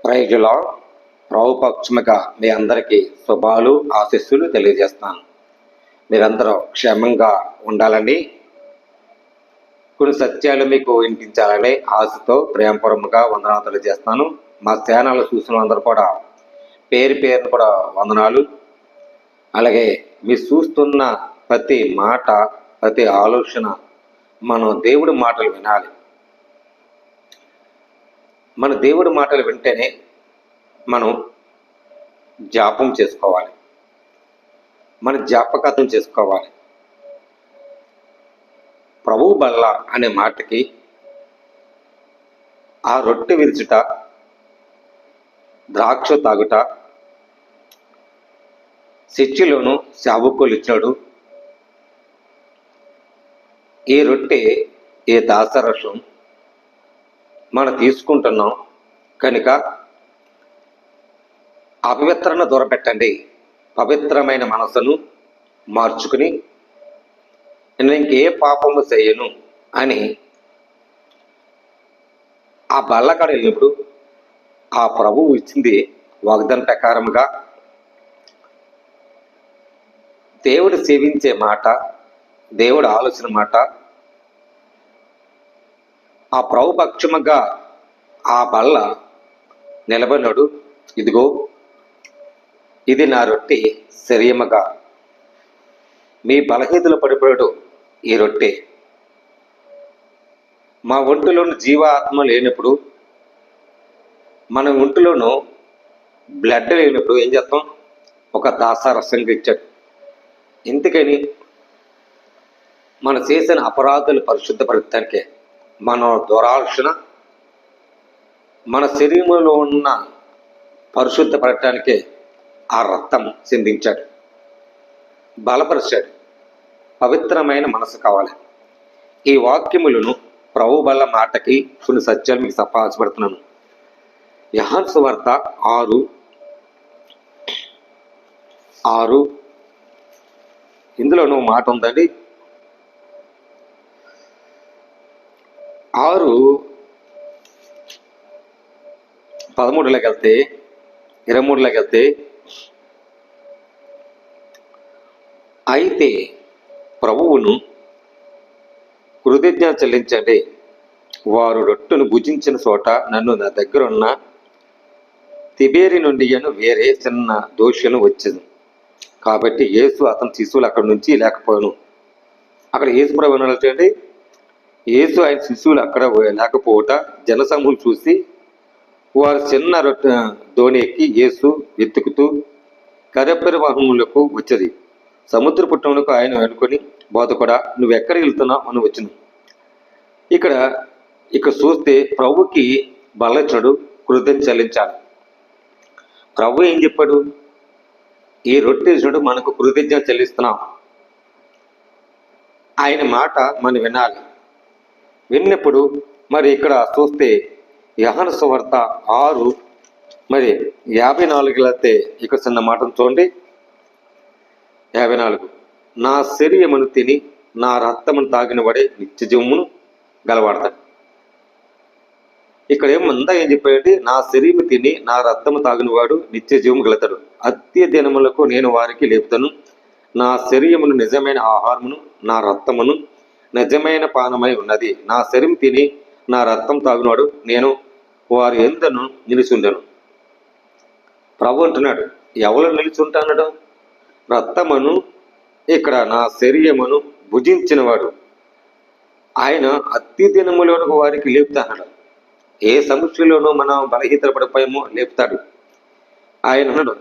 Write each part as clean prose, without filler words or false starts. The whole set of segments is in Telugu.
ప్రైజులో ప్రభుపక్షముగా మీ అందరికీ శుభాలు ఆశీస్సులు తెలియజేస్తున్నాను. మీరందరూ క్షేమంగా ఉండాలని, కొన్ని సత్యాలు మీకు వినిపించాలని ఆశతో ప్రేమపూర్వకంగా వందనాలు తెలియజేస్తున్నాను. మా ఛానల్ చూసిన అందరూ కూడా పేరు పేరును కూడా వందనాలు. అలాగే మీరు చూస్తున్న ప్రతి మాట, ప్రతి ఆలోచన మనం దేవుడి మాటలు వినాలి. మన దేవుడి మాటలు వింటేనే మనం జ్ఞాపం చేసుకోవాలి, మన జ్ఞాపకత్వం చేసుకోవాలి. ప్రభువు బల్ల అనే మాటకి ఆ రొట్టె విరుచుట, ద్రాక్ష తాగుట, శిష్యులను సేవకులు ఇచ్చాడు. ఈ రొట్టె, ఈ దాసరసం మనం తీసుకుంటున్నాం కనుక అపవిత్రను దూరపెట్టండి, పవిత్రమైన మనసును మార్చుకుని నేను ఇంకే పాపము చేయను అని ఆ బల్లకాడ వెళ్ళినప్పుడు ఆ ప్రభువు ఇచ్చింది వాగ్దాన ప్రకారముగా దేవుడు సేవించే మాట, దేవుడు ఆలోచన మాట, ఆ ప్రభు పక్షముగా ఆ బల్ల నిలబడినాడు. ఇదిగో ఇది నా రొట్టె శరీరముగా, మీ బలహీనతలు పడిపోయాడు ఈ రొట్టె. మా ఒంటిలోని జీవాత్మ లేనప్పుడు, మన ఒంటిలోనూ బ్లడ్ లేనప్పుడు ఏం చేస్తాం? ఒక దాసారసంగా ఇచ్చాడు. ఎందుకని? మన చేసిన అపరాధాలు పరిశుద్ధపరచడానికే, మన దురాలోచన మన శరీరంలో ఉన్న పరిశుద్ధపడటానికే ఆ రక్తం చిందించాడు, బలపరిచాడు. పవిత్రమైన మనసు కావాలి. ఈ వాక్యములను ప్రభు బల్ల మాటకి కొన్ని సత్యాలు మీకు సంపాదించబడుతున్నాను. యోహాను సువార్త 6:6 ఇందులోనూ మాట ఉందండి. 6:13 వెళ్తే 23 వెళ్తే, అయితే ప్రభువును కృతజ్ఞత చెల్లించండి, వారు రొట్టెను భుజించిన చోట నన్ను నా దగ్గర ఉన్న తిబేరి నుండి వేరే చిన్న దోషను వచ్చింది. కాబట్టి యేసు అతని శిశువులు అక్కడి నుంచి లేకపోయాను. అక్కడ యేసు ప్రభు వినాలంటే యేసు ఆయన శిశువులు అక్కడ లేకపోవట జనసమూహం చూసి వారు చిన్న దోణి ఎక్కి యేసు వెతుకుతూ కరపరివాహములకు వచ్చేది. సముద్ర పుట్టములకు ఆయన అనుకొని, బోధకుడా నువ్వు ఎక్కడికి వెళ్తున్నావు అని వచ్చింది. ఇక్కడ చూస్తే ప్రభుకి బలచడు కృతజ్ఞత చెల్లించాలి. ప్రభు ఏం చెప్పాడు? ఈ రొట్టె చూడు, మనకు కృతజ్ఞత చెల్లిస్తున్నాం. ఆయన మాట మనం వినాలి. విన్నప్పుడు మరి ఇక్కడ చూస్తే యోహాను సువార్త 6:54 వెళ్తే ఇక్కడ చిన్న మాటను చూడండి. 54 నా శరీరమును తిని నా రక్తమును తాగిన వాడే నిత్య జీవమును గలవాడతాడు. ఇక్కడ ఏమందా ఏం చెప్పాడంటే, నా శరీరము తిని నా రక్తము తాగిన వాడు నిత్య జీవము గలుగుతాడు. అత్య దినములకు నేను వారికి లేపుతాను. నా శరీరమును నిజమైన ఆహారమును, నా రక్తమును నిజమైన పానమై ఉన్నది. నా శరీరం తిని నా రక్తం తాగినవాడు నేను వారి యందు నిలిచి ఉండను. ప్రభు అంటున్నాడు, ఎవరు నిలిచి ఉంటాడు? రక్తమును, ఇక్కడ నా శరీరమును భుజించినవాడు ఆయన అతి దినములోనికి వారికి లేపుతాడు. ఏ సమస్యలోనూ మనం బలహీనత పడిపోయామో లేపుతాడు. ఆయన అన్నాడు,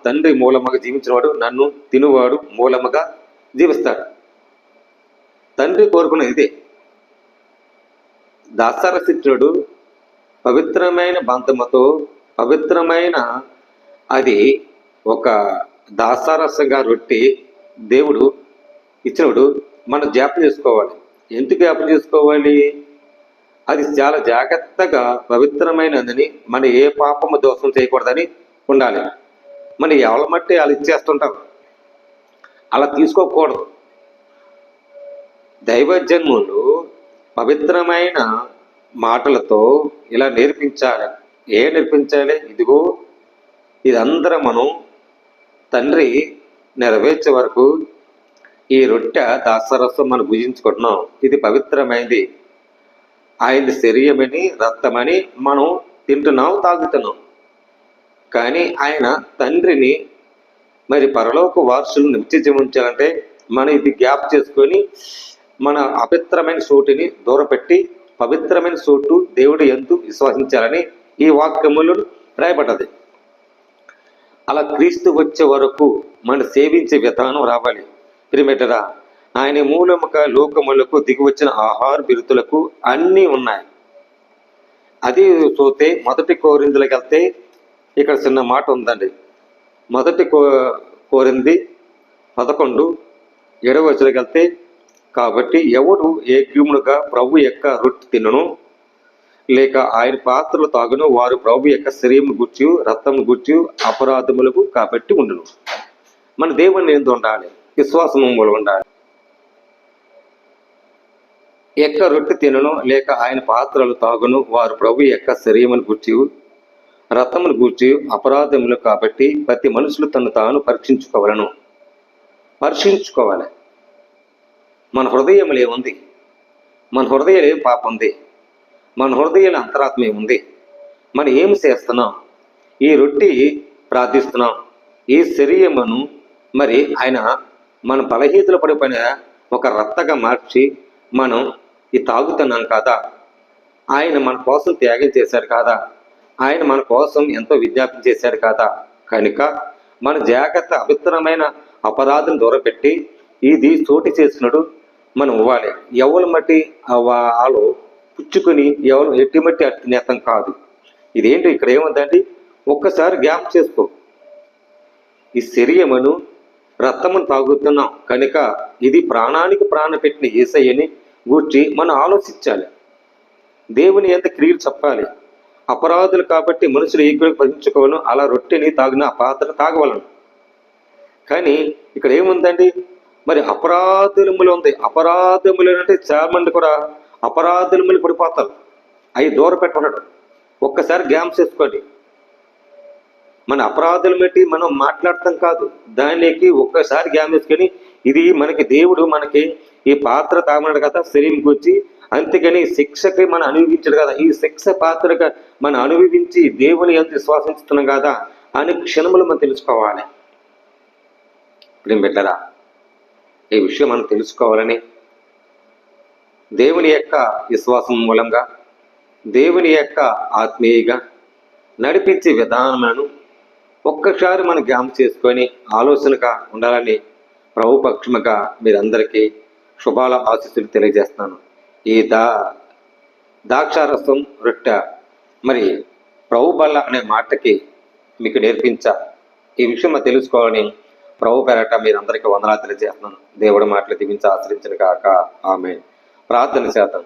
తండ్రి మూలముగా జీవించినవాడు నన్ను తినువాడు మూలముగా జీవిస్తాడు. తండ్రి కోరుకున్న ఇదే. దాసరసిచ్చుడు పవిత్రమైన బంధముతో, పవిత్రమైన అది ఒక దాసారసంగా రొట్టి దేవుడు ఇచ్చినప్పుడు మనం జ్ఞాపకం చేసుకోవాలి. ఎందుకు జ్ఞాపకం చేసుకోవాలి? అది చాలా జాగ్రత్తగా పవిత్రమైనదని, మన ఏ పాపము దోషం చేయకూడదని ఉండాలి. మన ఎవరి మట్టి వాళ్ళు ఇచ్చేస్తుంటారు, అలా తీసుకోకూడదు. దైవజన్ములు పవిత్రమైన మాటలతో ఇలా నేర్పించాలి. ఏం నేర్పించాలి? ఇదిగో ఇదందరం మనం తండ్రి నెరవేర్చే వరకు ఈ రొట్టె దాసరసం మనం భుజించుకుంటున్నాం. ఇది పవిత్రమైంది, ఆయన శరీరమని రక్తమని మనం తింటున్నాం, తాగుతున్నాం. కానీ ఆయన తండ్రిని మరి పరలోక వారసులు నిత్య జీవించాలంటే మనం ఇది గ్యాప్ చేసుకొని మన అపవిత్రమైన చోటుని దూరపెట్టి పవిత్రమైన చోటు దేవుడు ఎందు విశ్వసించాలని ఈ వాక్యములు రాయబడ్డది. అలా క్రీస్తు వచ్చే వరకు మనం సేవించే విధానం రావాలి. ప్రియమిత్రుడా, ఆయన మూలముగా లోకములకు దిగి వచ్చిన ఆహార బిరుతులకు అన్నీ ఉన్నాయి. అది చూస్తే 1 కొరింథీయులకు వెళ్తే ఇక్కడ చిన్న మాట ఉందండి. 1 కొరింథీ 11:7 వెళ్తే, కాబట్టి ఎవడు ఏక్యములుగా ప్రభు యొక్క రొట్టె తినను లేక ఆయన పాత్రలు తాగును వారు ప్రభు యొక్క శరీరం గుర్చి రక్తం గుర్చి అపరాధములకు కాబట్టి ఉండును. మన దేవుని ఎందు ఉండాలి, విశ్వాసము ఉండాలి. యొక్క రొట్టె తినను లేక ఆయన పాత్రలు తాగును వారు ప్రభు యొక్క శరీరమును గూర్చి రక్తమును గూర్చి అపరాధములు కాబట్టి ప్రతి మనుషులు తను తాను పరీక్షించుకోవాలి. మన హృదయములు ఏముంది? మన హృదయాలు ఏం పాపం ఉంది? మన హృదయాల అంతరాత్మ ఏముంది? మనం ఏం చేస్తున్నాం? ఈ రొట్టె ప్రార్థిస్తున్నాం, ఈ శరీరమును మరి ఆయన మన బలహీనతలు పడిపోయిన ఒక రక్తగా మార్చి మనం ఇది తాగుతున్నాం కాదా? ఆయన మన కోసం త్యాగం చేశాడు కాదా? ఆయన మన కోసం ఎంతో విజ్ఞాపన చేశాడు కాదా? కనుక మన జాగ్రత్త అపవిత్రమైన అపరాధం దూరపెట్టి ఇది చోటు చేసినడు మనం ఇవ్వాలి. ఎవరు మట్టి వాళ్ళు పుచ్చుకొని ఎవరు ఎట్టి మట్టి అట్టినేతం కాదు. ఇదేంటి ఇక్కడ ఏముందండి? ఒక్కసారి జ్ఞాపకం చేసుకో. ఈ శరీరమును రక్తమును తాగుతున్నాం కనుక ఇది ప్రాణానికి ప్రాణం పెట్టిన యేసయ్యని గూర్చి మనం ఆలోచించాలి. దేవుని ఎంత క్రియలు చెప్పాలి. అపరాధులు కాబట్టి మనుషులు ఈగులకు భరించుకోవను, అలా రొట్టెని తాగిన ఆ పాత్ర తాగవలను. కానీ ఇక్కడ ఏముందండి? మరి అపరాధములు ఉంది. అపరాధములు అంటే చాలా మంది కూడా అపరాధములు పడిపోతారు. అవి దూరం పెట్టడం. ఒక్కసారి జ్ఞాపకం చేసుకోండి. మన అపరాధులు పెట్టి మనం మాట్లాడటం కాదు, దానికి ఒక్కసారి జ్ఞాపకం చేసుకొని ఇది మనకి దేవుడు మనకి ఈ పాత్ర తాగమన్నాడు కదా శరీరం గురించి, అంతేగాని శిక్షకి మనం అనుభవించడు కదా, ఈ శిక్ష పాత్రగా మనం అనుభవించి దేవుని ఎంత విశ్వాసించుతున్నాం కదా అని క్షణములు మనం తెలుసుకోవాలి. ఇప్పుడు బిడ్డరా, ఈ విషయం మనం తెలుసుకోవాలని దేవుని యొక్క విశ్వాసం మూలంగా దేవుని యొక్క ఆత్మీయంగా నడిపించే విధానాలను ఒక్కసారి మనం జ్ఞాపకం చేసుకొని ఆలోచనగా ఉండాలని ప్రభు పక్షముగా మీరందరికీ శుభాల ఆశీస్సులు తెలియజేస్తున్నాను. ఈ ద్రాక్షారసం రొట్టె మరి ప్రభు బల్ల అనే మాటకి మీకు నేర్పించా. ఈ విషయం మనం తెలుసుకోవాలని ప్రభు పేరట మీరందరికీ వందనాలు తెలియజేస్తున్నాను. దేవుడి మాటలు దీవించి ఆశ్రయించిన కాక ఆమేన్. ప్రార్థన చేద్దాం.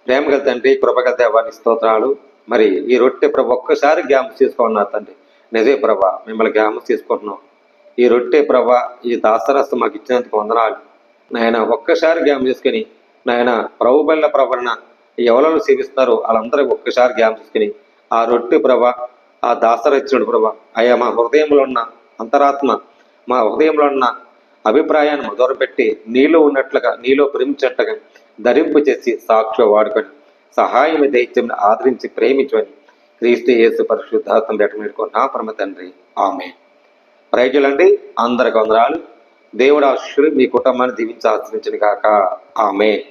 ప్రేమగల తండ్రి, కృపగల దేవానికి స్తోత్రాలు. మరి ఈ రొట్టె ప్రభు ఒక్కసారి జ్ఞాపకం చేసుకోండి తండ్రి. నిజే ప్రభా, మిమ్మల్ని జ్ఞాపకం చేసుకుంటున్నాం. ఈ రొట్టె ప్రభా, ఈ దాసరసం మాకు ఇచ్చినందుకు వందనాలు నాయన. ఒక్కసారి జ్ఞాపకం చేసుకుని నాయన ప్రభు బల్ల ప్రభన ఎవరు సేవిస్తారో వాళ్ళందరూ ఒక్కసారి జ్ఞాపకం చేసుకుని ఆ రొట్టె ప్రభా, ఆ దాసర ఇచ్చినడు ప్రభా, అయ్యా మా హృదయంలో ఉన్న అంతరాత్మ, మా హృదయంలో ఉన్న అభిప్రాయాన్ని మొదలుపెట్టి నీలో ఉన్నట్లుగా నీలో ప్రేమించట్లుగా ధరింపు చేసి సాక్షి వాడుకొని సహాయం దైత్యం ఆదరించి ప్రేమించమని క్రీస్తు యేసు పరిశుద్ధాత్మ పెట్టుకుని నా పరమ తండ్రి ఆమేన్. ప్రజలండి, అందరికి వందనాలు. దేవుడు ఆశీస్సులు మీ కుటుంబాన్ని దీవించి ఆశ్రయించిన కాక ఆమేన్.